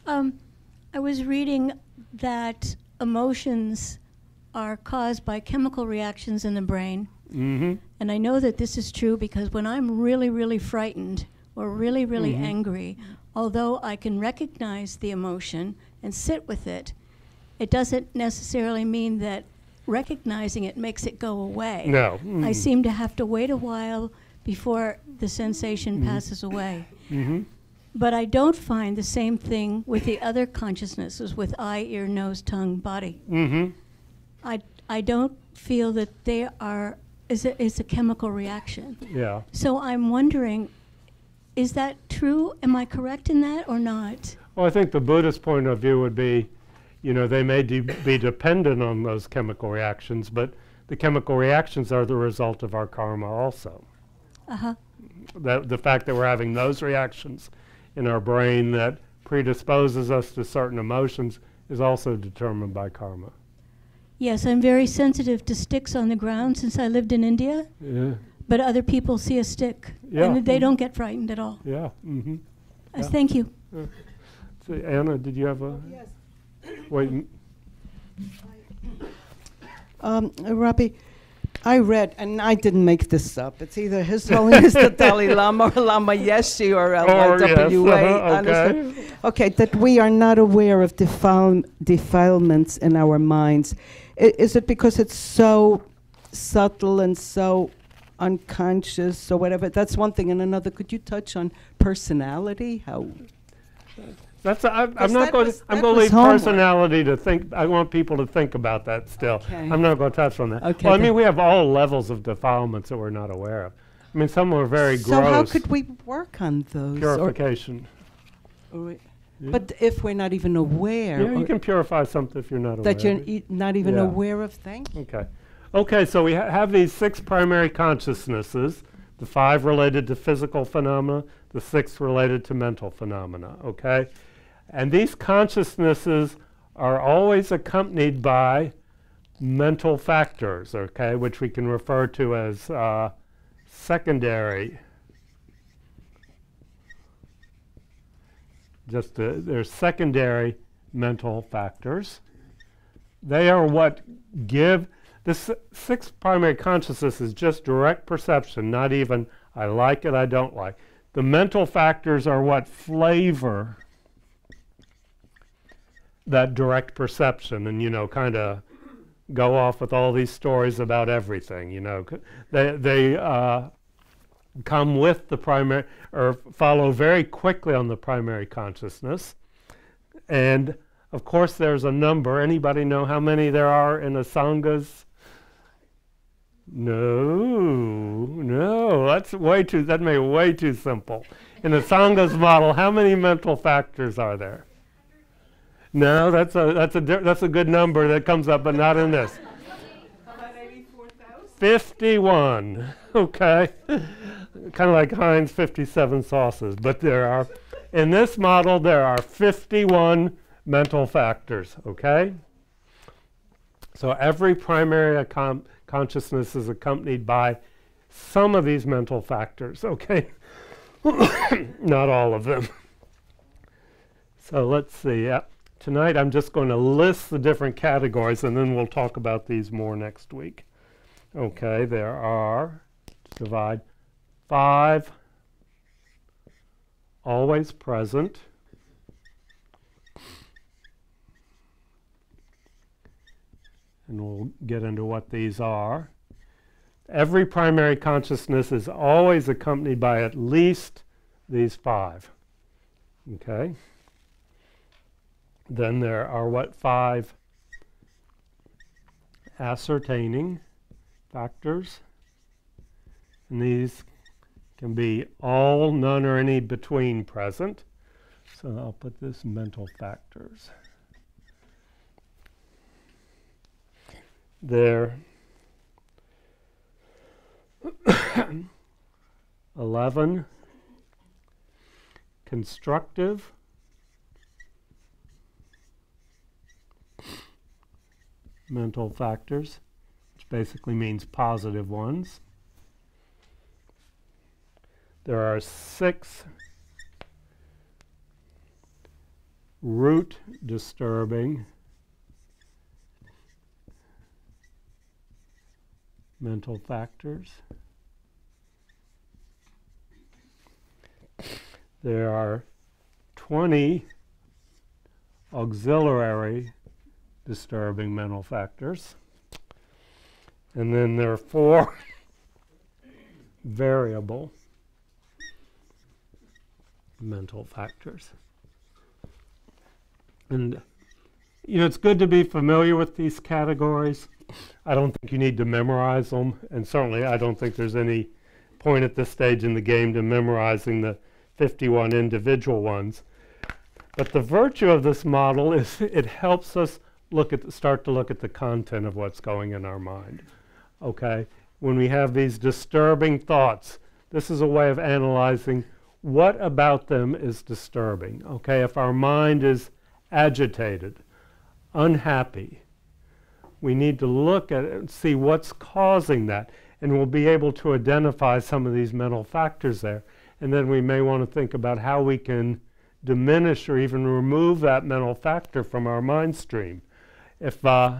I was reading that emotions are caused by chemical reactions in the brain. Mm-hmm. And I know that this is true because when I'm really, really frightened or really, really angry, although I can recognize the emotion and sit with it, it doesn't necessarily mean that recognizing it makes it go away. No. I seem to have to wait a while before the sensation passes away. Mm-hmm. But I don't find the same thing with the other consciousnesses, with eye, ear, nose, tongue, body. Mm-hmm. I don't feel that they are, it's a chemical reaction. Yeah. So I'm wondering, is that true? Am I correct in that or not? Well, I think the Buddhist point of view would be, you know, they may be dependent on those chemical reactions, but the chemical reactions are the result of our karma also. Uh-huh. The fact that we're having those reactions in our brain that predisposes us to certain emotions is also determined by karma. Yes, I'm very sensitive to sticks on the ground since I lived in India, Yeah. but other people see a stick Yeah. and they don't get frightened at all. Yeah. Mm-hmm. Yeah. Thank you. So Anna, did you have a? Yes. Wait. Robbie, I read, and I didn't make this up. It's either His Holiness the Dalai Lama or Lama Yeshe or LYWA. Okay. Okay, that we are not aware of defilements in our minds. Is it because it's so subtle and so unconscious or whatever? That's one thing. And another, could you touch on personality? How? That's I'm not that going. was- I'm that going to was leave homework. personality to think. I want people to think about that still. Okay. I'm not going to touch on that. Okay, Well, I then. mean, we have all levels of defilements that we're not aware of. I mean, some are very So gross. how could we work on those? Purification. Or Yeah. But if we're not even aware, Yeah, you or can purify something if you're not aware. that you're of it. not even Yeah. aware of things. Okay. Okay, so we have these 6 primary consciousnesses, the 5 related to physical phenomena, the 6 related to mental phenomena, okay? And these consciousnesses are always accompanied by mental factors, okay, which we can refer to as secondary. They're secondary mental factors. They are what give the 6 primary consciousness is just direct perception, not even I like it, I don't like. The mental factors are what flavor that direct perception, and kind of go off with all these stories about everything. They come with the primary, or follow very quickly on the primary consciousness. And of course there's a number. Anybody know how many there are in asangas? No, that made it way too simple. In a sanga's model, how many mental factors are there? No, that's a good number that comes up, but not in this. 51. Okay, kind of like Heinz 57 sauces, but in this model there are 51 mental factors. Okay, so every primary consciousness is accompanied by some of these mental factors. Okay, not all of them. So let's see. Tonight I'm just going to list the different categories, and then we'll talk about these more next week. Okay, there are, divide, 5 always present. And we'll get into what these are. Every primary consciousness is always accompanied by at least these 5. Okay. Then there are 5 ascertaining factors. And these can be all, none, or any between present. So I'll put this mental factors. There 11 constructive mental factors, which basically means positive ones. There are 6 root disturbing mental factors. There are 20 auxiliary disturbing mental factors. And then there are 4 variable mental factors. And it's good to be familiar with these categories. I don't think you need to memorize them, and certainly I don't think there's any point at this stage in the game to memorizing the 51 individual ones. But the virtue of this model is it helps us start to look at the content of what's going in our mind. Okay? When we have these disturbing thoughts, this is a way of analyzing what about them is disturbing. Okay? If our mind is agitated, unhappy, we need to look at it and see what's causing that, and we'll be able to identify some of these mental factors there. And then we may want to think about how we can diminish or even remove that mental factor from our mind stream. If, and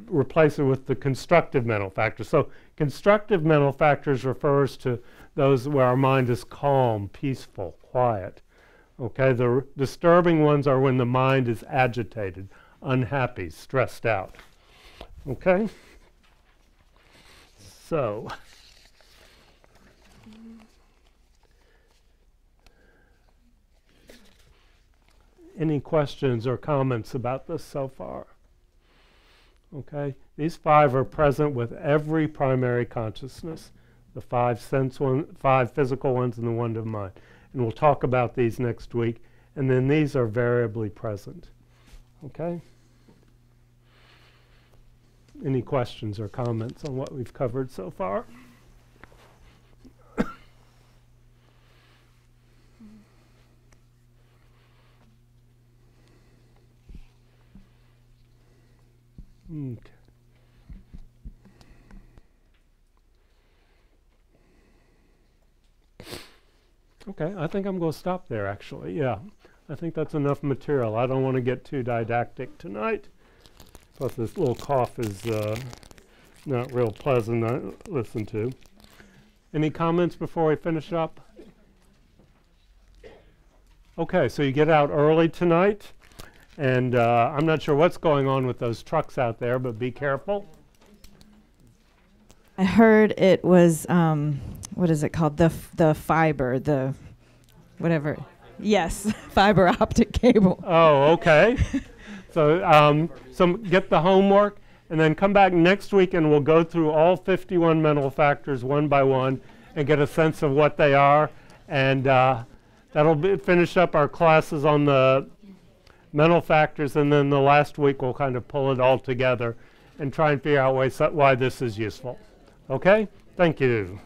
replace it with the constructive mental factor. So constructive mental factors refers to those where our mind is calm, peaceful, quiet. Okay, the disturbing ones are when the mind is agitated, unhappy, stressed out. Okay? So, any questions or comments about this so far? Okay, these 5 are present with every primary consciousness, the 5 physical ones and the 1 of mind. And we'll talk about these next week. And then these are variably present. Okay? Any questions or comments on what we've covered so far? Okay. Okay, I think I'm going to stop there, actually. Yeah, I think that's enough material. I don't want to get too didactic tonight. Plus, this little cough is not real pleasant to listen to. Any comments before we finish up? Okay, so you get out early tonight. And I'm not sure what's going on with those trucks out there, but be careful. I heard it was, what is it called? The fiber, the whatever. Yes, fiber optic cable. Oh, okay. So get the homework, and then come back next week, and we'll go through all 51 mental factors one by one and get a sense of what they are. And that'll finish up our classes on the mental factors, and then the last week we'll kind of pull it all together and try and figure out why this is useful. Okay? Thank you.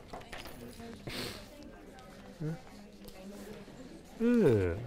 Good.